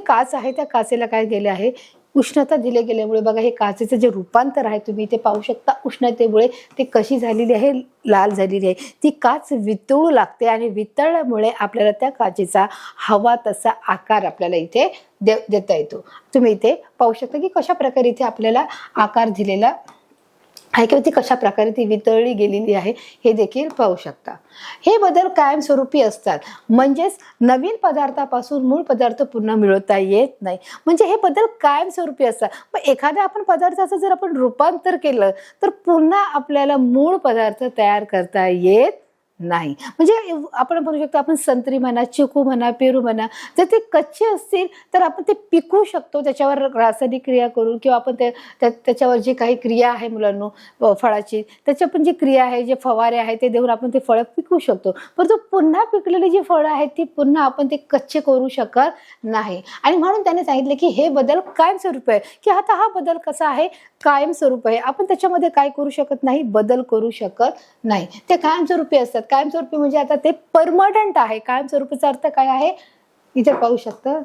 काच आहे त्या काचेला काय गेले आहे, उष्णता दिले गेल्यामुळे बघा हे काचेचं जे रूपांतर आहे तुम्ही इथे पाहू शकता, उष्णतेमुळे ते कशी झालेली आहे, लाल झालेली आहे. ती काच वितळू लागते आणि वितळल्यामुळे आपल्याला त्या काचेचा हवा तसा आकार आपल्याला इथे देता येतो. तुम्ही इथे पाहू शकता की कशा प्रकारे इथे आपल्याला आकार दिलेला आहे किंवा ती कशा प्रकारे ती वितळली गेलेली आहे हे देखील पाहू शकता. हे बदल कायमस्वरूपी असतात, म्हणजेच नवीन पदार्थापासून मूळ पदार्थ पुन्हा मिळवता येत नाही. म्हणजे हे बदल कायमस्वरूपी असतात. पण एखाद्या आपण पदार्थाचं जर आपण रूपांतर केलं तर पुन्हा आपल्याला मूळ पदार्थ तयार करता येत नाही. म्हणजे आपण म्हणू शकतो, आपण संत्री म्हणा, चिकू म्हणा, पेरू म्हणा, जर ते कच्चे असतील तर आपण ते पिकवू शकतो त्याच्यावर रासायनिक क्रिया करून, किंवा आपण त्याच्यावर जी काही क्रिया आहे मुलांनो फळाची, त्याच्या पण जी क्रिया आहे, जे फवारे आहे ते देऊन आपण ते फळं पिकवू शकतो. परंतु पुन्हा पिकलेली जी फळं आहेत ती पुन्हा आपण ते कच्चे करू शकत नाही. आणि म्हणून त्याने सांगितले की हे बदल कायमस्वरूपी आहे, की आता हा बदल कसा आहे, कायमस्वरूपी आहे. आपण त्याच्यामध्ये काय करू शकत नाही, बदल करू शकत नाही. ते कायमस्वरूपी असतात. कायमस्वरूपी म्हणजे आता ते परमनंट आहे. कायमस्वरूपीचा अर्थ काय आहे, इथे पाहू शकता,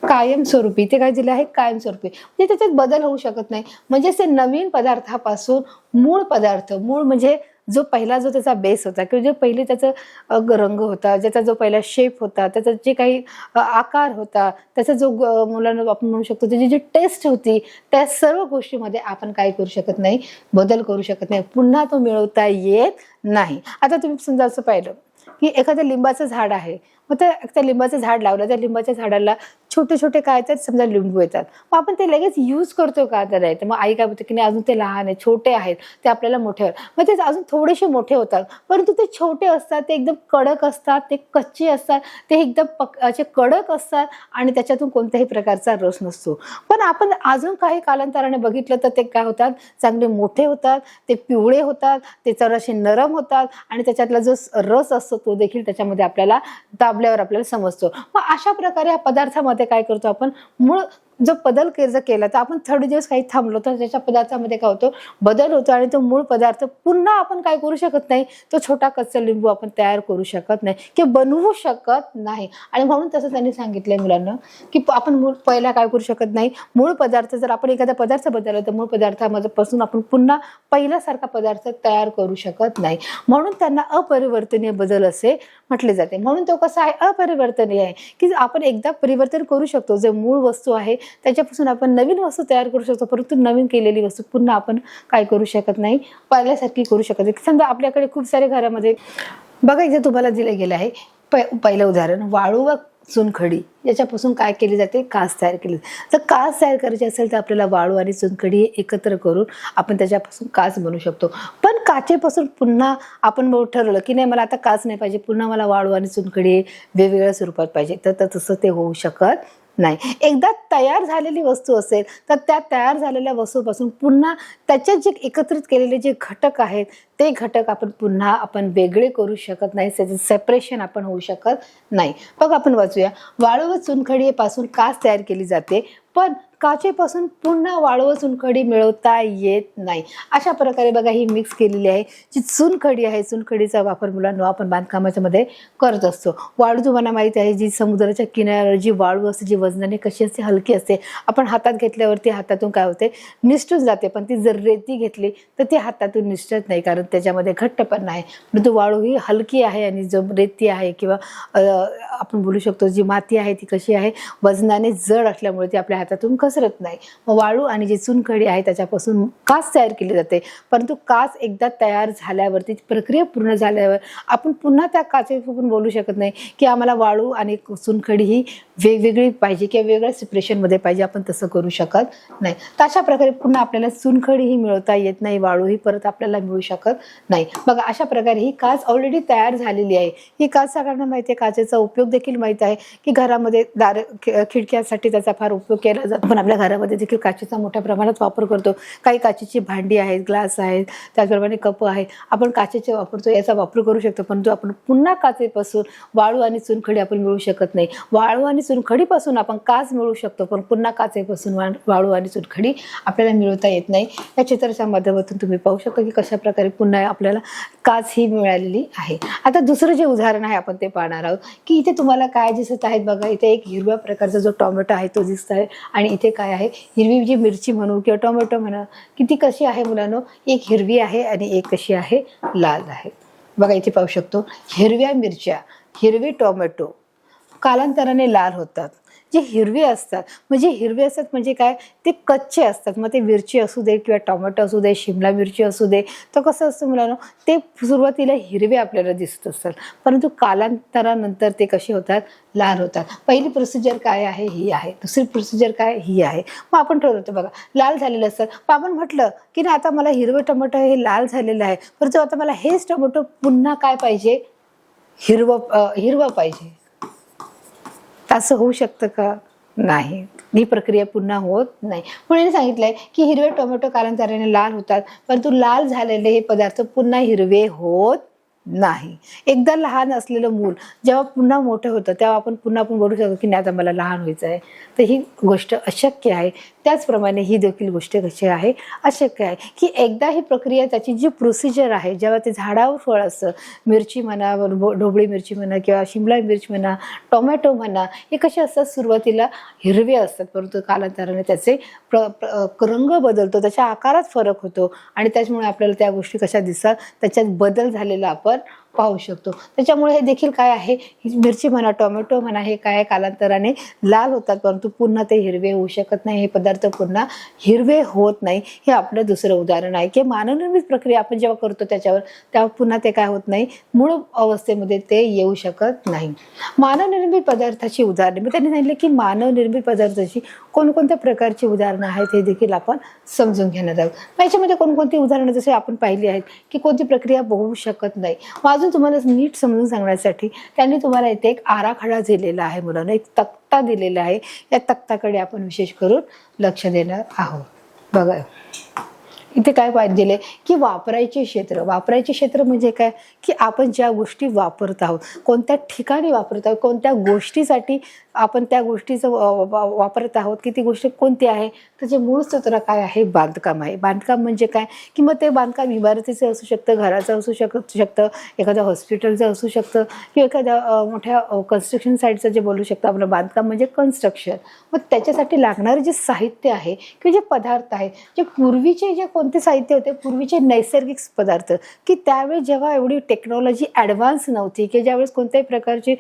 कायमस्वरूपी. ते काय दिलं आहे, कायमस्वरूपी, म्हणजे त्याच्यात बदल होऊ शकत नाही. म्हणजे ते नवीन पदार्थापासून मूळ पदार्थ, मूळ म्हणजे जो पहिला जो त्याचा बेस होता किंवा जो पहिले त्याचा रंग होता, ज्याचा जो पहिला शेप होता, त्याचा जे काही आकार होता, त्याचा जो मुलांना आपण म्हणू शकतो त्याची जी टेस्ट होती, त्या सर्व गोष्टीमध्ये आपण काय करू शकत नाही, बदल करू शकत नाही, पुन्हा तो मिळवता येत नाही. आता तुम्ही समजा असं पाहिलं की एखादं लिंबाचं झाड आहे, मग त्या लिंबाचं झाड लावलं, त्या लिंबाच्या झाडाला छोटे छोटे काय येतात, समजा लिंबू येतात, मग आपण ते लगेच यूज करतो का, तर नाही. तर मग आई काय बोलते की नाही, अजून ते लहान आहे, छोटे आहेत, ते आपल्याला मोठे होतात, मग ते अजून थोडेसे मोठे होतात, परंतु ते छोटे असतात, ते एकदम कडक असतात, ते कच्चे असतात, ते एकदम असे कडक असतात आणि त्याच्यातून कोणत्याही प्रकारचा रस नसतो. पण आपण अजून काही कालांतराने बघितलं तर ते काय होतात, चांगले मोठे होतात, ते पिवळे होतात, ते जरासे नरम होतात आणि त्याच्यातला जो रस असतो तो देखील त्याच्यामध्ये आपल्याला दाबल्यावर आपल्याला समजतो. मग अशा प्रकारे या पदार्थामध्ये काय करतो आपण, मूळ जो बदल जर केला तर आपण थोडे दिवस काही थांबलो तर त्याच्या पदार्थामध्ये काय होतो, बदल होतो आणि तो मूळ पदार्थ पुन्हा आपण काय करू शकत नाही, तो छोटा कच्चा लिंबू आपण तयार करू शकत नाही किंवा बनवू शकत नाही. आणि म्हणून तसं त्यांनी सांगितलंय मुलांना की आपण पहिला काय करू शकत नाही, मूळ पदार्थ जर आपण एखादा पदार्थ बदलला तर मूळ पदार्थापासून आपण पुन्हा पहिल्यासारखा पदार्थ तयार करू शकत नाही. म्हणून त्यांना अपरिवर्तनीय बदल असे म्हटले जाते. म्हणून तो कसा आहे, अपरिवर्तनीय आहे, की आपण एकदा परिवर्तन करू शकतो, जे मूळ वस्तू आहे त्याच्यापासून आपण नवीन वस्तू तयार करू शकतो, परंतु नवीन केलेली वस्तू पुन्हा आपण काय करू शकत नाही, पहिल्यासारखी करू शकत नाही. समजा आपल्याकडे खूप सारे घरामध्ये बघा, इथे तुम्हाला दिलं गेलं आहे पहिलं उदाहरण, वाळू व चुनखडी याच्यापासून काय केली जाते, काच तयार केली. तर काच तयार करायची असेल तर आपल्याला वाळू आणि चुनखडी एकत्र करून आपण त्याच्यापासून काच बनवू शकतो. पण काचेपासून पुन्हा आपण ठरवलं की नाही, मला आता काच नाही पाहिजे, पुन्हा मला वाळू आणि चुनखडी वेगवेगळ्या स्वरूपात पाहिजे, तर तसं ते होऊ शकत नाही. एकदा तयार झालेली वस्तू असेल तर त्या तयार झालेल्या वस्तूपासून पुन्हा त्याच्यात जे एकत्रित केलेले जे घटक आहेत ते घटक आपण पुन्हा वेगळे करू शकत नाही, त्याचं सेपरेशन आपण होऊ शकत नाही. बघ आपण वाचूया, वाळू व चुनखडी पासून काच तयार केली जाते, पण काचेपासून पुन्हा वाळू व चुनखडी मिळवता येत नाही. अशा प्रकारे बघा ही मिक्स केलेली आहे जी चुनखडी आहे. चुनखडीचा वापर मुलांना आपण बांधकामाच्या मध्ये करत असतो. वाळू तुम्हाला माहिती आहे, जी समुद्राच्या किनाऱ्यावर जी वाळू असते, जी वजनाने कशी असते, हलकी असते, आपण हातात घेतल्यावरती हातातून काय होते, निसटून जाते. पण ती जर रेती घेतली तर ती हातातून निसटत नाही, कारण त्याच्यामध्ये घट्टपणा आहे. परंतु वाळू ही हलकी आहे आणि जो रेती आहे किंवा आपण बोलू शकतो जी माती आहे ती कशी आहे, वजनाने जड असल्यामुळे ती आपल्या हातातून घसरत नाही. मग वाळू आणि जी चुनखडी आहे त्याच्यापासून काच तयार केली जाते, परंतु काच एकदा तयार झाल्यावरती, प्रक्रिया पूर्ण झाल्यावर आपण पुन्हा त्या काचेपासून बोलू शकत नाही की आम्हाला वाळू आणि चुनखडी ही वेगवेगळी पाहिजे किंवा वेगळ्या सेपरेशनमध्ये पाहिजे, आपण तसं करू शकत नाही. तर अशा प्रकारे पुन्हा आपल्याला चुनखडी ही मिळवता येत नाही, वाळू ही परत आपल्याला मिळू शकत नाही. बघा अशा प्रकारे ही काच ऑलरेडी तयार झालेली आहे. ही काच सगळ्यांना माहिती आहे, काचेचा उपयोग देखील माहिती आहे की घरामध्ये दार खिडक्यांसाठी त्याचा फार उपयोग केला जातो. आपण आपल्या घरामध्ये देखील काचेचा मोठ्या प्रमाणात वापर करतो. काही काचेची भांडी आहेत, ग्लास आहेत, त्याचप्रमाणे कप आहे, आपण काचेचे वापरतो, याचा वापर करू शकतो. परंतु आपण पुन्हा काचेपासून वाळू आणि चुनखडी आपण मिळवू शकत नाही. वाळू आणि चुनखडीपासून आपण काच मिळवू शकतो, पण पुन्हा काचेपासून वाळू आणि चुनखडी आपल्याला मिळवता येत नाही. या चित्राच्या माध्यमातून तुम्ही पाहू शकता की कशा प्रकारे पुन्हा आपल्याला काच ही मिळालेली आहे. आता दुसरं जे उदाहरण आहे आपण ते पाहणार आहोत की इथे तुम्हाला काय दिसत आहेत बघा. इथे एक हिरव्या प्रकारचा जो टोमॅटो आहे तो दिसत आहे आणि इथे काय आहे, हिरवी जी मिरची म्हणू किंवा टोमॅटो म्हणा की ती कशी आहे मुलांनो, एक हिरवी आहे आणि एक कशी आहे, लाल आहे. बघा इथे पाहू शकतो, हिरव्या मिरच्या, हिरवी टोमॅटो कालांतराने लाल होतात. जे हिरवे असतात म्हणजे काय, ते कच्चे असतात. मग ते मिरची असू दे किंवा टोमॅटो असू दे, शिमला मिरची असू दे, तर कसं असतं मुलांनो, ते सुरुवातीला हिरवे आपल्याला दिसत असतात, परंतु कालांतरानंतर ते कसे होतात, लाल होतात. पहिली प्रोसिजर काय आहे, ही आहे. दुसरी प्रोसिजर काय, ही आहे. मग आपण ठरवतो बघा, लाल झालेलं असतं. पण आपण म्हटलं की ना आता मला हिरवं टोमॅटो हे लाल झालेलं आहे, परंतु आता मला हेच टोमॅटो पुन्हा काय पाहिजे, हिरवं पाहिजे. असं होऊ शकतं का, नाही. ही प्रक्रिया पुन्हा होत नाही. म्हणून सांगितलंय की हिरवे टोमॅटो कालांतराने लाल होतात, परंतु लाल झालेले हे पदार्थ पुन्हा हिरवे होत नाही. एकदा लहान असलेलं मूल जेव्हा पुन्हा मोठं होतं तेव्हा आपण बोलू शकतो की नाही आता मला लहान व्हायचं आहे, तर ही गोष्ट अशक्य आहे. त्याचप्रमाणे ही देखील गोष्ट कशी आहे, अशक्य आहे की एकदा ही प्रक्रिया, त्याची जी प्रोसिजर आहे, जेव्हा ते झाडावर फळ असतं, मिरची म्हणा, ढोबळी मिरची म्हणा किंवा शिमला मिरची म्हणा, टोमॅटो म्हणा, हे कसे असतात, सुरुवातीला हिरवे असतात, परंतु कालांतराने त्याचे रंग बदलतो, त्याच्या आकारात फरक होतो आणि त्याच्यामुळे आपल्याला त्या गोष्टी कशा दिसतात, त्याच्यात बदल झालेला आपण पाहू शकतो. त्याच्यामुळे हे देखील काय आहे, मिरची म्हणा, टोमॅटो म्हणा, हे काय कालांतराने लाल होतात, परंतु पुन्हा ते हिरवे होऊ शकत नाही. हे पदार्थ पुन्हा हिरवे होत नाही. हे आपलं दुसरं उदाहरण आहे की मानवनिर्मित प्रक्रिया आपण जेव्हा करतो त्याच्यावर, तेव्हा पुन्हा ते काय होत नाही, मूळ अवस्थेमध्ये ते येऊ शकत नाही. मानवनिर्मित पदार्थाची उदाहरणे, मी त्यांनी सांगितले की मानवनिर्मित पदार्थाची कोणकोणत्या प्रकारची उदाहरणं आहेत हे देखील आपण समजून घेणार आहोत. याच्यामध्ये कोणकोणती उदाहरणं जसे आपण पाहिली आहेत की कोणती प्रक्रिया होऊ शकत नाही. अजून तुम्हाला नीट समजून सांगण्यासाठी त्यांनी तुम्हाला इथे एक आराखडा दिलेला आहे, मुलांना एक तक्ता दिलेला आहे. या तक्त्याकडे आपण विशेष करून लक्ष देणार आहोत. बघा इथे काय पाहिजे की वापरायचे क्षेत्र म्हणजे काय की आपण ज्या गोष्टी वापरत आहोत, कोणत्या ठिकाणी वापरत आहोत, कोणत्या गोष्टीसाठी आपण त्या गोष्टीचं वापरत आहोत, की ती गोष्ट कोणती आहे, त्याचे मूळ सूत्र काय आहे, बांधकाम आहे. बांधकाम म्हणजे काय की मग ते बांधकाम इमारतीचं असू शकतं, घराचं असू शकतं, एखाद्या हॉस्पिटलचं असू शकतं किंवा एखाद्या मोठ्या कन्स्ट्रक्शन साईटचं जे बोलू शकतं. आपलं बांधकाम म्हणजे कन्स्ट्रक्शन. मग त्याच्यासाठी लागणारे जे साहित्य आहे किंवा जे पदार्थ आहे, जे पूर्वीचे जे कोणते साहित्य होते, पूर्वीचे नैसर्गिक पदार्थ, की त्यावेळी जेव्हा एवढी टेक्नॉलॉजी ॲडव्हान्स नव्हती, की ज्यावेळेस कोणत्याही प्रकारची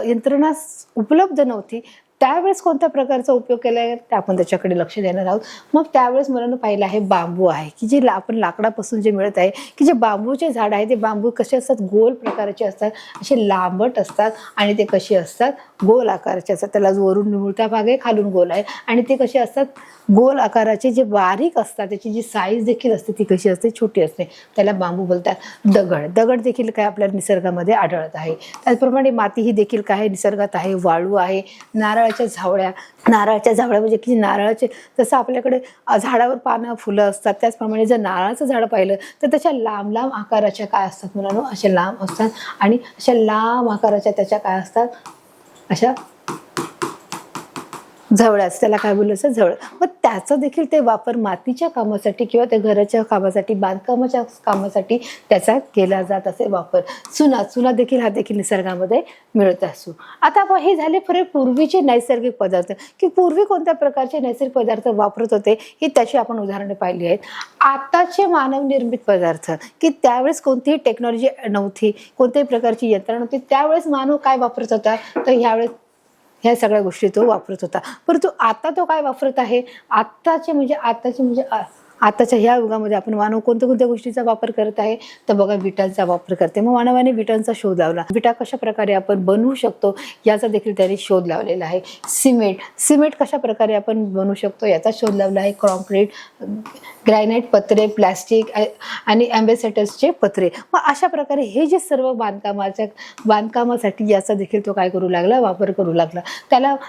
यंत्रणा उपलब्ध नव्हती, त्यावेळेस कोणत्या प्रकारचा उपयोग केला आहे ते आपण त्याच्याकडे लक्ष देणार आहोत. मग त्यावेळेस मला पाहिलं आहे बांबू आहे, की जे आपण लाकडापासून जे मिळत आहे, की जे बांबूचे झाड आहे ते बांबू कसे असतात, गोल प्रकारचे असतात, असे लांबट असतात आणि ते कसे असतात, गोल आकाराचे असतात. त्याला वरून निमुळता भाग आहे, खालून गोल आहे आणि ते कसे असतात, गोल आकाराचे, जे बारीक असतात, त्याची जी साईज देखील असते ती कशी असते, छोटी असते. त्याला बांबू बोलतात. दगड देखील काय आपल्या निसर्गामध्ये आढळत आहे. त्याचप्रमाणे माती ही देखील काय निसर्गात आहे, वाळू आहे, नारळाच्या झावळ्या म्हणजे की नारळाचे, जसं आपल्याकडे झाडावर पानं फुलं असतात, त्याचप्रमाणे जर नारळाचं झाड पाहिलं तर त्याच्या लांब लांब आकाराच्या काय असतात मुलांनो, अशा लांब असतात आणि अशा लांब आकाराच्या त्याच्या काय असतात, अशा झवळ्याच, त्याला काय बोलायचं, झवळ. मग त्याचा देखील ते वापर मातीच्या कामासाठी किंवा त्या घराच्या कामासाठी, बांधकामाच्या कामासाठी त्याचा केला जात असे वापर. चुना देखील हा देखील निसर्गामध्ये मिळत असतो. आता हे झाले पूर्वीचे नैसर्गिक पदार्थ, की पूर्वी कोणत्या प्रकारचे नैसर्गिक पदार्थ वापरत होते हे त्याची आपण उदाहरणे पाहिली आहेत. आताचे मानवनिर्मित पदार्थ, की त्यावेळेस कोणतीही टेक्नॉलॉजी नव्हती, कोणत्याही प्रकारची यंत्रणा नव्हती, त्यावेळेस मानव काय वापरत होता, तर ह्यावेळेस ह्या सगळ्या गोष्टी तो वापरत होता. परंतु आता तो काय वापरत आहे, आत्ताचे म्हणजे आताच्या ह्या युगामध्ये आपण मानव कोणत्या कोणत्या गोष्टीचा वापर करत आहे, तर बघा विटांचा वापर करते. मग मानवाने विटांचा शोध लावला. विटा कशा प्रकारे आपण बनवू शकतो याचा देखील त्यांनी शोध लावलेला आहे. सिमेंट कशा प्रकारे आपण बनवू शकतो याचा शोध लावला आहे. कॉन्क्रीट, ग्रॅनाइट पत्रे, प्लॅस्टिक आणि ॲम्बेसेडर्सचे पत्रे. मग अशा प्रकारे हे जे सर्व बांधकामासाठी याचा देखील तो काय करू लागला, वापर करू लागला.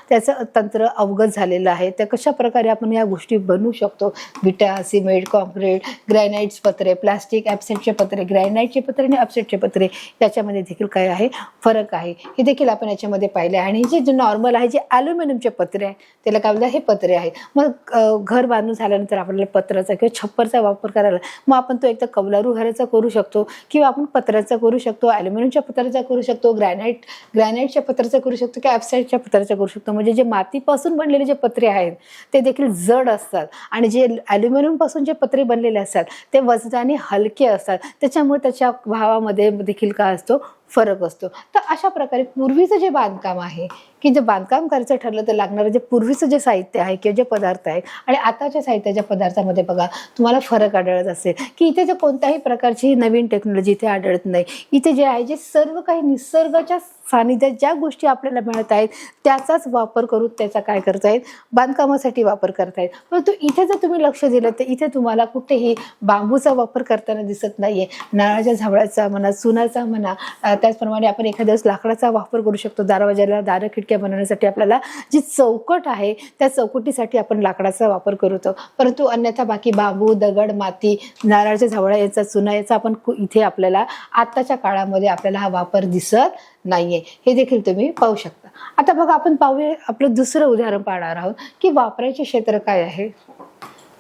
त्याचं तंत्र अवगत झालेलं आहे. त्या कशा प्रकारे आपण या गोष्टी बनवू शकतो. विटा, सिमेंट, कॉन्क्रीट, ग्रॅनाइट्स पत्रे, प्लास्टिक, ॲप्सेटचे पत्रे, ग्रॅनाइटचे पत्रे आणि ॲप्सेटचे पत्रे याच्यामध्ये देखील काय आहे, फरक आहे. हे देखील आपण याच्यामध्ये पाहिले. आणि जे नॉर्मल आहे, जे ॲल्युमिनियमचे पत्रे आहे त्याला काय म्हणतात, हे पत्रे आहे. मग घर बांधून झाल्यानंतर आपल्याला पत्राचा किंवा छप्परचा वापर करायला, मग आपण तो एकदा कौलारू घराचा करू शकतो किंवा आपण पत्र्याचा करू शकतो, ॲल्युमिनियमच्या पत्र्याचा करू शकतो, ग्रॅनाइटच्या पत्र्याचा करू शकतो किंवा ॲप्सेटच्या पत्र्याचा करू शकतो. म्हणजे जे मातीपासून बनलेले जे पत्रे आहेत ते देखील जड असतात आणि जे ॲल्युमिनियम पासून जे पत्रे बनलेले असतात ते वजनाने हलके असतात. त्याच्यामुळे त्याच्या भावामध्ये देखील काय असतो, फरक असतो. तर अशा प्रकारे पूर्वीचं जे बांधकाम आहे, की जे बांधकाम करायचं ठरलं तर लागणारं जे पूर्वीचं जे साहित्य आहे किंवा जे पदार्थ आहे आणि आताच्या साहित्याच्या पदार्थामध्ये बघा तुम्हाला फरक आढळत असेल, की इथे जे कोणत्याही प्रकारची नवीन टेक्नॉलॉजी इथे आढळत नाही. इथे जे आहे, जे सर्व काही निसर्गाच्या सानिध्यात ज्या गोष्टी आपल्याला मिळत आहेत त्याचाच वापर करून त्याचा काय करतायत, बांधकामासाठी वापर करतायत. परंतु इथे जर तुम्ही लक्ष दिलं तर इथे तुम्हाला कुठेही बांबूचा वापर करताना दिसत नाहीये. नारळाच्या झावळाचा म्हणा, चुनाचा म्हणा, त्याचप्रमाणे आपण एखाद्या लाकडाचा वापर करू शकतो. दरवाजाला, दारं खिडक्या बनवण्यासाठी आपल्याला जी चौकट आहे त्या चौकटीसाठी आपण लाकडाचा वापर करतो. परंतु अन्यथा बाकी बांबू, दगड, माती, नारळाच्या झावळा याचा, चुना याचा आपण इथे आपल्याला आत्ताच्या काळामध्ये आपल्याला हा वापर दिसत नाहीये. हे देखील तुम्ही पाहू शकता. आता बघा आपण पाहूया, आपलं दुसरं उदाहरण पाहणार आहोत की वापराचे क्षेत्र काय आहे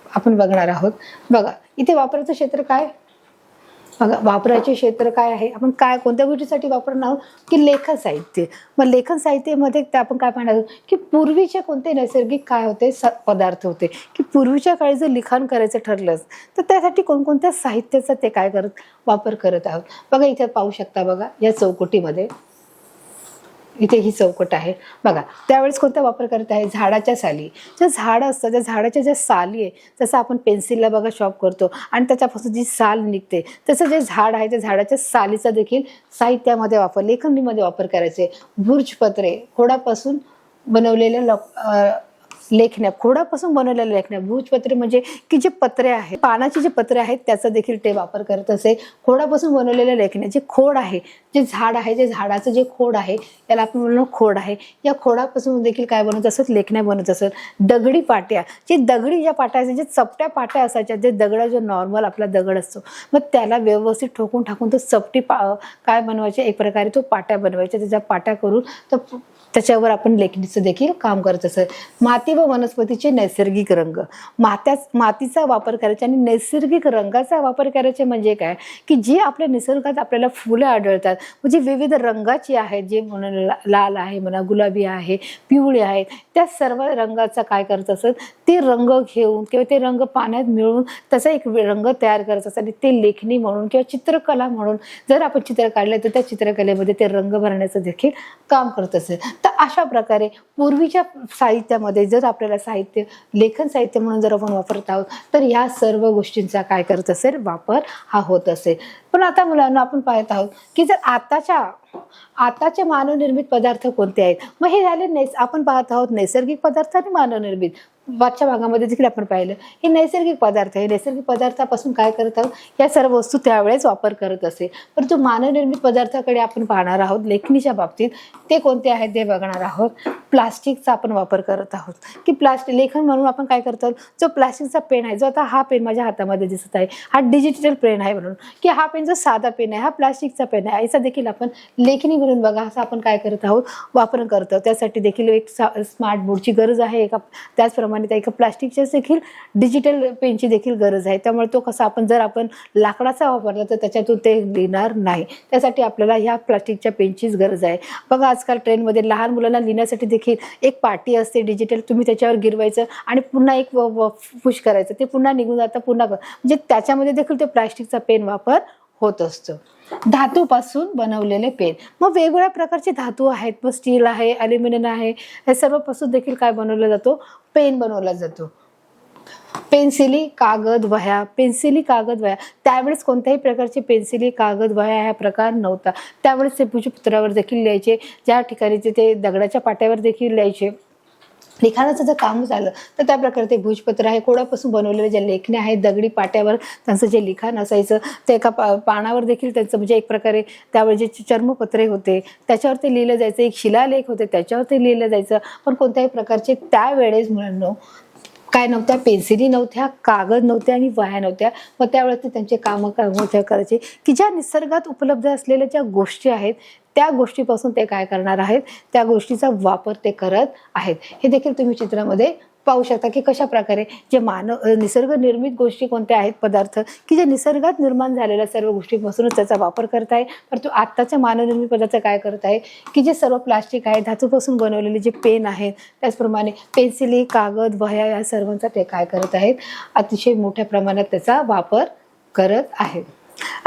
आपण बघणार आहोत. बघा इथे वापराचं क्षेत्र काय, बघा वापराचे क्षेत्र काय आहे, आपण काय कोणत्या गोष्टीसाठी वापरणार आहोत, की लेखन साहित्य. मग लेखन साहित्यामध्ये आपण काय पाहणार आहोत, की पूर्वीचे कोणते नैसर्गिक काय होते, पदार्थ होते, की पूर्वीच्या काळी जर लिखाण करायचं ठरलं तर त्यासाठी कोणकोणत्या साहित्याचा ते काय वापर करत आहोत. बघा इथे पाहू शकता. बघा या चौकटीमध्ये इथे ही चौकट आहे. बघा त्यावेळेस कोणता वापर करत आहे, झाडाच्या साली. जे झाडं असतात त्या झाडाच्या ज्या साली आहे, जसं आपण पेन्सिलला बघा शॉर्प करतो आणि त्याच्यापासून जी साल निघते, तसं जे झाड आहे त्या झाडाच्या सालीचा देखील साहित्यामध्ये वापर, लेखनीमध्ये वापर करायचे. भुर्जपत्रे, खोडापासून बनवलेल्या लेखण्या, खोडापासून बनवलेल्या लेखण्या. भुजपत्रे म्हणजे की जे पत्रे आहेत, पानाचे जे पत्रे आहेत त्याचा देखील ते वापर करत असे. खोडापासून बनवलेल्या लेखण्या, जे खोड आहे, जे झाड आहे, जे झाडाचं जे खोड आहे त्याला आपण म्हणलो खोड आहे, या खोडापासून देखील काय बनवत असत, लेखण्या बनवत असत. दगडी पाट्या, जे दगडी ज्या पाट्या असायच्या, जे चपट्या पाट्या असायच्या, जे दगड जो नॉर्मल आपला दगड असतो मग त्याला व्यवस्थित ठोकून टाकून तो चपटी काय बनवायचे, एक प्रकारे तो पाट्या बनवायच्या. त्याच्या पाट्या करून तर त्याच्यावर आपण लेखणीचं देखील काम करत असत. माती व वनस्पतीचे नैसर्गिक रंग, मातीचा वापर करायचा आणि नैसर्गिक रंगाचा वापर करायचे म्हणजे काय, की जे आपल्या निसर्गात आपल्याला फुलं आढळतात म्हणजे विविध रंगाची आहेत, जे म्हणून लाल आहे म्हणा, गुलाबी आहे, पिवळे आहेत, त्या सर्व रंगाचा काय करत असत, ते रंग घेऊन किंवा ते रंग पाण्यात मिळवून त्याचा एक रंग तयार करत असत आणि ते लेखणी म्हणून किंवा चित्रकला म्हणून जर आपण चित्र काढले तर त्या चित्रकलेमध्ये ते रंग भरण्याचं देखील काम करत असेल. तर अशा प्रकारे पूर्वीच्या साहित्यामध्ये जर आपल्याला साहित्य, लेखन साहित्य म्हणून जर आपण वापरत आहोत तर ह्या सर्व गोष्टींचा काय करत असेल, वापर हा होत असेल. पण आता मुलांना आपण पाहत आहोत की जर आताचे मानवनिर्मित पदार्थ कोणते आहेत. मग हे झाले आपण पाहत आहोत नैसर्गिक पदार्थ आणि मानवनिर्मित. मागच्या भागामध्ये देखील आपण पाहिलं हे नैसर्गिक पदार्थ आहे. नैसर्गिक पदार्थापासून काय करत आहोत, या सर्व वस्तू त्यावेळेस वापर करत असेल. परंतु मानवनिर्मित पदार्थाकडे आपण पाहणार आहोत लेखणीच्या बाबतीत. ते कोणते आहेत ते बघणार आहोत. प्लास्टिकचा आपण वापर करत आहोत, की प्लास्टिक लेखन म्हणून आपण काय करतो, जो प्लास्टिकचा पेन आहे, जो आता हा पेन माझ्या हातामध्ये दिसत आहे, हा डिजिटल पेन आहे म्हणून, की हा पेन जो साधा पेन आहे हा प्लास्टिकचा पेन आहे, याचा देखील आपण लेखणी म्हणून बघा असं आपण काय करत आहोत, वापर करतो. त्यासाठी देखील एक स्मार्ट बोर्डची गरज आहे. त्याचप्रमाणे त्या एका प्लास्टिकच्या देखील डिजिटल पेनची देखील गरज आहे. त्यामुळे तो कसा आपण जर आपण लाकडाचा वापरला तर त्याच्यातून ते लिहिणार नाही. त्यासाठी आपल्याला ह्या प्लास्टिकच्या पेनचीच गरज आहे. बघा आजकाल ट्रेनमध्ये लहान मुलांना लिहिण्यासाठी देखील एक पाटी असते डिजिटल, तुम्ही त्याच्यावर गिरवायचं आणि पुन्हा एक पुश करायचं, ते पुन्हा निघून जातं, पुन्हा म्हणजे त्याच्यामध्ये देखील ते प्लास्टिकचा पेन वापर होत असतो. धातूपासून बनवलेले पेन, मग वेगवेगळ्या प्रकारचे धातू आहेत, मग स्टील आहे, ॲल्युमिनियम आहे, हे सर्वपासून देखील काय बनवलं जातो, पेन बनवला जातो. पेन्सिली, कागद, वह्या. पेन्सिली, कागद, वह्या. त्यावेळेस कोणत्याही प्रकारचे पेन्सिली, कागद, वह्या हा प्रकार नव्हता. त्यावेळेस ते भूजपत्रावर देखील लिहायचे, ज्या ठिकाणी ते दगडाच्या पाट्यावर देखील लिहायचे. लिखाणाचं जर काम झालं तर त्या प्रकारे ते भूजपत्र आहे, कोळापासून बनवलेले ज्या लेखण्या आहेत, दगडी पाट्यावर त्यांचं जे लिखाण असायचं ते एका पानावर देखील त्यांचं म्हणजे एक प्रकारे त्यावेळी जे चर्मपत्रे होते त्याच्यावर ते लिहिलं जायचं, एक शिलालेख होते त्याच्यावर ते लिहिलं जायचं. पण कोणत्याही प्रकारचे त्यावेळेस मुलांनो काय नव्हत्या, पेन्सिली नव्हत्या, कागद नव्हते आणि वह्या नव्हत्या. मग त्यावेळेस ते त्यांचे कामं करायचे की ज्या निसर्गात उपलब्ध असलेल्या ज्या गोष्टी आहेत त्या गोष्टीपासून ते काय करणार आहेत, त्या गोष्टीचा वापर ते करत आहेत. हे देखील तुम्ही चित्रामध्ये पाहू शकता की कशा प्रकारे जे निसर्ग निर्मित गोष्टी कोणत्या आहेत, पदार्थ की जे निसर्गात निर्माण झालेल्या सर्व गोष्टींपासूनच त्याचा वापर करत आहे. परंतु आत्ताच्या मानवनिर्मित पदार्थ काय करत आहे की जे सर्व प्लास्टिक आहे, धातूपासून बनवलेले जे पेन आहेत, त्याचप्रमाणे पेन्सिली, कागद, वह्या या सर्वांचा ते काय करत आहेत, अतिशय मोठ्या प्रमाणात त्याचा वापर करत आहेत.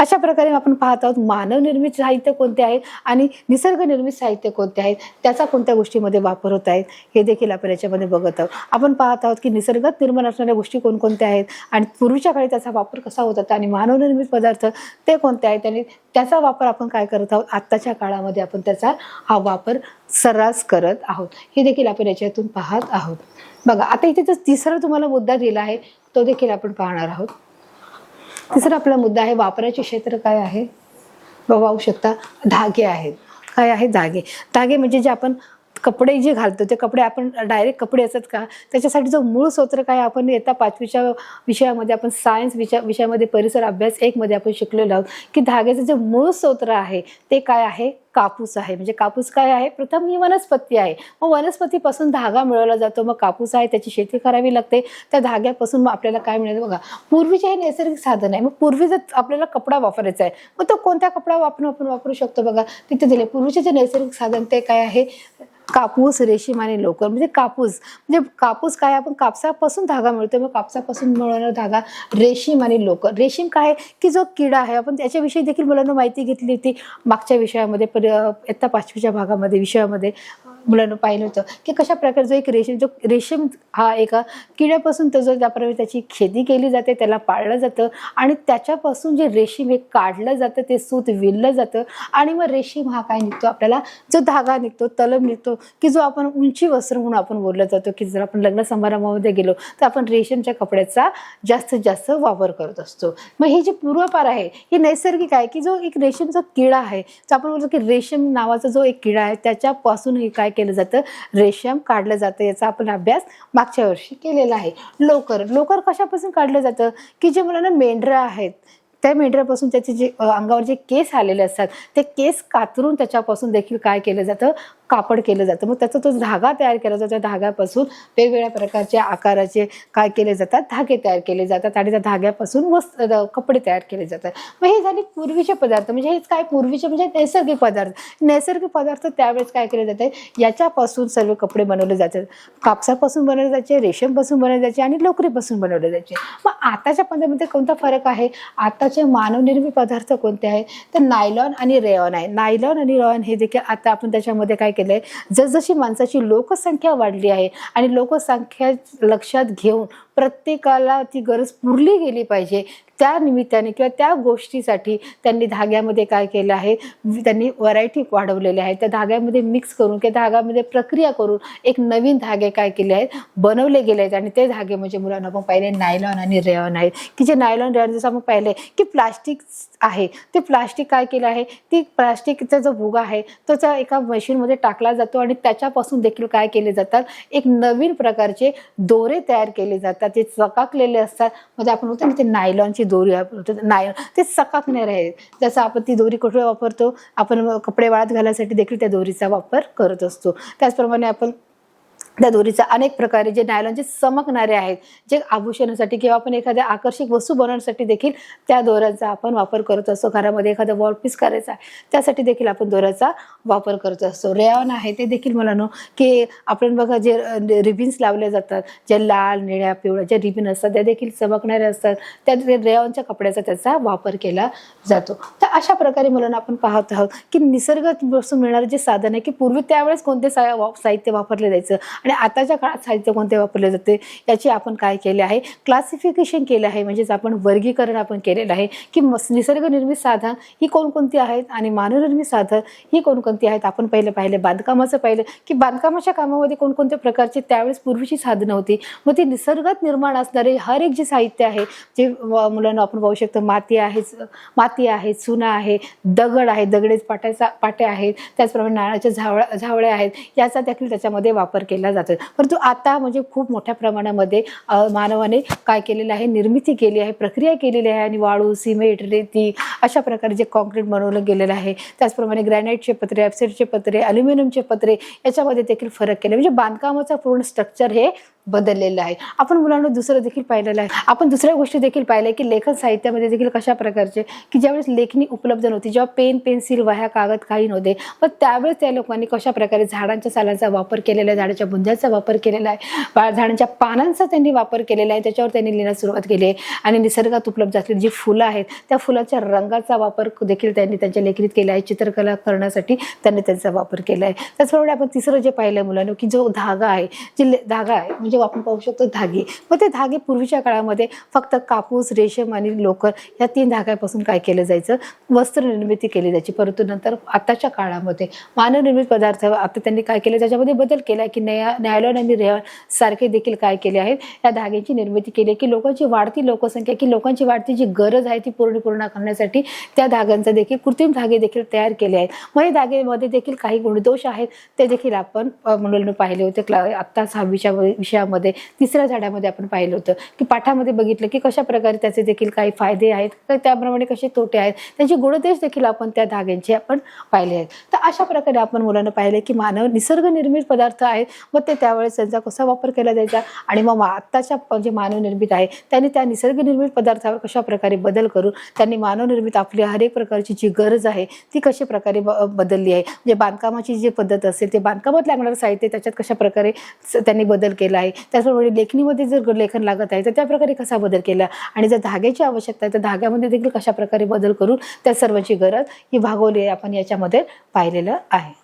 अशा प्रकारे आपण पाहत आहोत मानवनिर्मित साहित्य कोणते आहे आणि निसर्गनिर्मित साहित्य कोणते आहेत, त्याचा कोणत्या गोष्टीमध्ये वापर होत आहेत हे देखील आपण याच्यामध्ये बघत आहोत. आपण पाहत आहोत की निसर्गात निर्माण असणाऱ्या गोष्टी कोणकोणत्या आहेत आणि पूर्वीच्या काळी त्याचा वापर कसा होत होता आणि मानवनिर्मित पदार्थ ते कोणते आहेत आणि त्याचा वापर आपण काय करत आहोत, आत्ताच्या काळामध्ये आपण त्याचा हा वापर सर्रास करत आहोत. हे देखील आपण याच्यातून पाहत आहोत. बघा आता इथे जो तिसरा तुम्हाला मुद्दा दिला आहे तो देखील आपण पाहणार आहोत. तिसरा आपला मुद्दा आहे वापराचे क्षेत्र काय आहे, पाहू शकता धागे आहेत. काय आहेत, धागे. धागे म्हणजे जे आपण कपडे जे घालतो ते कपडे आपण डायरेक्ट कपडे असतात का, त्याच्यासाठी जो मूळ सूत्र काय आपण येत्या 5वीच्या विषयामध्ये आपण सायन्स विषयामध्ये परिसर अभ्यास 1 मध्ये आपण शिकलेलो आहोत की धाग्याचं जे मूळ सूत्र आहे ते काय आहे, कापूस आहे. म्हणजे कापूस काय आहे, प्रथम ही वनस्पती आहे, मग वनस्पतीपासून धागा मिळवला जातो, मग कापूस आहे त्याची शेती करावी लागते, त्या धाग्यापासून मग आपल्याला काय मिळेल. बघा पूर्वीचे हे नैसर्गिक साधन आहे. मग पूर्वी जर आपल्याला कपडा वापरायचा आहे मग तो कोणत्या कपडा आपण वापरू शकतो. बघा तिथे दिले पूर्वीचे जे नैसर्गिक साधन ते काय आहे, कापूस, रेशीम आणि लोकर. म्हणजे कापूस काय, आपण कापसापासून धागा मिळतो, मग कापसापासून मिळणारा धागा रेशीम आणि लोकर. रेशीम काय की जो किडा आहे, आपण त्याच्याविषयी देखील मुलांना माहिती घेतली होती मागच्या विषयामध्ये, इयत्ता 5वीच्या विषयामध्ये मुलांना पाहिलं होतं की कशा प्रकारे जो एक रेशीम हा एका किड्यापासून त्याप्रमाणे त्याची खेती केली जाते, त्याला पाळलं जातं आणि त्याच्यापासून जे रेशीम हे काढलं जातं, ते सूत विणलं जातं आणि मग रेशीम हा काय निघतो, आपल्याला जो धागा निघतो, तलम निघतो की जो आपण उंची वस्त्र म्हणून आपण बोललं जातो की जर आपण लग्न समारंभामध्ये गेलो तर आपण रेशीमच्या कपड्याचा जास्तीत जास्त वापर करत असतो. मग हे जे पूर्वापार आहे हे नैसर्गिक आहे की जो एक रेशीमचा किडा आहे, तर आपण बोलतो की रेशीम नावाचा जो एक किडा आहे त्याच्यापासून हे काय केलं जातं, रेशीम काढलं जातं. याचा आपण अभ्यास मागच्या वर्षी केलेला आहे. लोकर कशापासून काढलं जातं की जे मुलांना मेंढरं आहेत त्या मेंढरापासून त्याचे जे अंगावर जे केस आलेले असतात ते केस कातरून त्याच्यापासून देखील काय केलं जातं, कापड केलं जातं. मग त्याचा तो धागा तयार केला जातो, त्या धाग्यापासून वेगवेगळ्या प्रकारच्या आकाराचे काय केले जातात, धागे तयार केले जातात आणि त्या धाग्यापासून कपडे तयार केले जातात. मग हे झाले पूर्वीचे पदार्थ. म्हणजे हेच काय पूर्वीचे म्हणजे नैसर्गिक पदार्थ त्यावेळेस काय केले जाते, याच्यापासून सर्व कपडे बनवले जातात. कापसापासून बनवले जायचे, रेशीमपासून बनवले जायचे आणि लोकरीपासून बनवले जायचे. मग आताच्या पदार्थामध्ये कोणता फरक आहे, आताचे मानवनिर्मित पदार्थ कोणते आहेत तर नायलॉन आणि रेयॉन आहे. नायलॉन आणि रेयॉन हे देखील आता आपण त्याच्यामध्ये काय केलंय, जसजशी माणसाची लोकसंख्या वाढली आहे आणि लोकसंख्या लक्षात घेऊन प्रत्येकाला ती गरज पुरली गेली पाहिजे त्या निमित्ताने किंवा त्या गोष्टीसाठी त्यांनी धाग्यामध्ये काय केलं आहे, त्यांनी व्हरायटी वाढवलेली आहे. त्या धाग्यामध्ये मिक्स करून किंवा धाग्यामध्ये प्रक्रिया करून एक नवीन धागे काय केले आहेत, बनवले गेले आहेत. आणि ते धागे म्हणजे मुलांना आपण पाहिले नायलॉन आणि रेयॉन आहेत की जे नायलॉन रेयॉन जसं आपण पाहिले की प्लास्टिक आहे, ते प्लास्टिक काय केलं आहे, ती प्लास्टिकचा जो भुगा आहे तो त्या एका मशीनमध्ये टाकला जातो आणि त्याच्यापासून देखील काय केले जातात, एक नवीन प्रकारचे दोरे तयार केले जातात. ते चकाकलेले असतात. म्हणजे आपण होतो ना ते नायलॉनची दोरी नायलॉन ते चकाकणार आहे. जसं आपण ती दोरी कुठे वापरतो, आपण कपडे वाळत घालण्यासाठी देखील त्या दोरीचा वापर करत असतो. त्याचप्रमाणे आपण त्या दोरीचा अनेक प्रकारे जे नायलॉनचे चमकणारे आहेत, जे आभूषणासाठी किंवा आपण एखाद्या आकर्षक वस्तू बनवण्यासाठी देखील त्या दोऱ्याचा आपण वापर करत असतो. घरामध्ये एखादा वॉल पीस करायचा आहे त्यासाठी देखील आपण दोऱ्याचा वापर करत असतो. रेयॉन आहे ते देखील मुलांनो की आपण बघा जे रिबिन्स लावले जातात, जे लाल, निळ्या, पिवळ्या जे रिबिन असतात त्या देखील चमकणारे असतात, त्या रेयॉनच्या कपड्याचा त्याचा वापर केला जातो. तर अशा प्रकारे मुलांना आपण पाहत आहोत की निसर्गापासून मिळणारे जे साधन आहे की पूर्वी त्यावेळेस कोणते साहित्य वापरले जायचं आणि आताच्या काळात साहित्य कोणते वापरले जाते याची आपण काय केले आहे, क्लासिफिकेशन केले आहे. म्हणजेच आपण वर्गीकरण आपण केलेलं आहे की निसर्गनिर्मित साधन ही कोणकोणती आहेत आणि मानवनिर्मित साधन ही कोणकोणती आहेत. आपण पाहिले बांधकामाचं पाहिलं की बांधकामाच्या कामामध्ये कोणकोणत्या प्रकारची त्यावेळेस पूर्वीची साधनं होती. मग ते निसर्गात निर्माण असणारे हर एक जे साहित्य आहे, जे मुलांना आपण पाहू शकतो, माती आहे, चुना आहे, दगड आहे, दगडेच पाट्या आहेत, त्याचप्रमाणे नारळाच्या झावळ्या आहेत, याचा देखील त्याच्यामध्ये वापर केला जातो. परंतु आता म्हणजे खूप मोठ्या प्रमाणामध्ये मानवाने काय केलेलं आहे, निर्मिती केली आहे, प्रक्रिया केलेली आहे आणि वाळू, सिमेंट, रेती अशा प्रकारे जे कॉन्क्रीट बनवलं गेलेलं आहे, त्याचप्रमाणे ग्रॅनाईटचे पत्रे, ॲप्सिडचे पत्रे, अल्युमिनियमचे पत्रे याच्यामध्ये देखील फरक केला. म्हणजे बांधकामाचं पूर्ण स्ट्रक्चर हे बदललेलं आहे. आपण मुलांना दुसरं देखील पाहिलेलं आहे. आपण दुसऱ्या गोष्टी देखील पाहिल्या की लेखन साहित्यामध्ये देखील कशा प्रकारचे की ज्यावेळेस लेखणी उपलब्ध नव्हती, जेव्हा पेन, पेन्सिल, वह्या, कागद काही नव्हते, पण त्यावेळेस त्या लोकांनी कशा प्रकारे झाडांच्या सालांचा वापर केलेला आहे, झाडाच्या बुंध्याचा वापर केलेला आहे, झाडांच्या पानांचा त्यांनी वापर केलेला आहे, त्याच्यावर त्यांनी लिहिण्यास सुरुवात केली आहे. आणि निसर्गात उपलब्ध असलेली जी फुलं आहेत त्या फुलाच्या रंगाचा वापर देखील त्यांनी त्यांच्या लेखणीत केला आहे. चित्रकला करण्यासाठी त्यांनी त्यांचा वापर केला आहे. त्याचप्रमाणे आपण तिसरं जे पाहिलं मुलांना की जो धागा आहे, धागा आहे म्हणजे आपण पाहू शकतो धागे. मग ते धागे पूर्वीच्या काळामध्ये फक्त कापूस, रेशीम आणि लोकर या 3 धाग्यापासून काय केलं जायचं, वस्त्र निर्मिती केली जायची. परंतु नंतर आताच्या काळामध्ये मानवनिर्मित पदार्थ आता त्यांनी काय केलं, त्याच्यामध्ये बदल केला की नायलॉन आणि रेयॉन सारखे देखील काय केले आहेत, या धाग्यांची निर्मिती केली की लोकांची वाढती लोकसंख्या की लोकांची वाढती जी गरज आहे ती पूर्ण करण्यासाठी त्या धाग्यांचा देखील कृत्रिम धागे देखील तयार केले आहेत. मग या धाग्यामध्ये देखील काही गुणदोष आहेत ते देखील आपण मुलांना पाहिले होते. आत्ता 6वीच्या विषयामध्ये 3ऱ्या धड्यामध्ये आपण पाहिलं होतं की पाठामध्ये बघितलं की कशा प्रकारे त्याचे देखील काही फायदे आहेत, तर त्याप्रमाणे कसे तोटे आहेत, त्यांचे गुणदोष देखील आपण त्या धाग्यांचे आपण पाहिले आहेत. तर अशा प्रकारे आपण मुलांना पाहिले की मानव निसर्गनिर्मित पदार्थ आहेत, मग ते त्यावेळेस त्यांचा कसा वापर केला जायचा आणि मग आत्ताच्या जे मानवनिर्मित आहे त्यांनी त्या निसर्गनिर्मित पदार्थावर कशा प्रकारे बदल करून त्यांनी मानवनिर्मित आपली हर एक प्रकारची जी गरज आहे ती कशा प्रकारे बदलली आहे. म्हणजे बांधकामाची जी पद्धत असेल ते बांधकामात लागणारं साहित्य त्याच्यात कशा प्रकारे त्यांनी बदल केला आहे. त्याचप्रमाणे लेखणीमध्ये जर लेखन लागत आहे तर त्या प्रकारे कसा बदल केला आणि जर धाग्याची आवश्यकता आहे तर धाग्यामध्ये देखील कशा प्रकारे बदल करून त्या सर्वांची गरज ही भागवली आहे आपण याच्यामध्ये पाहिलेलं आहे.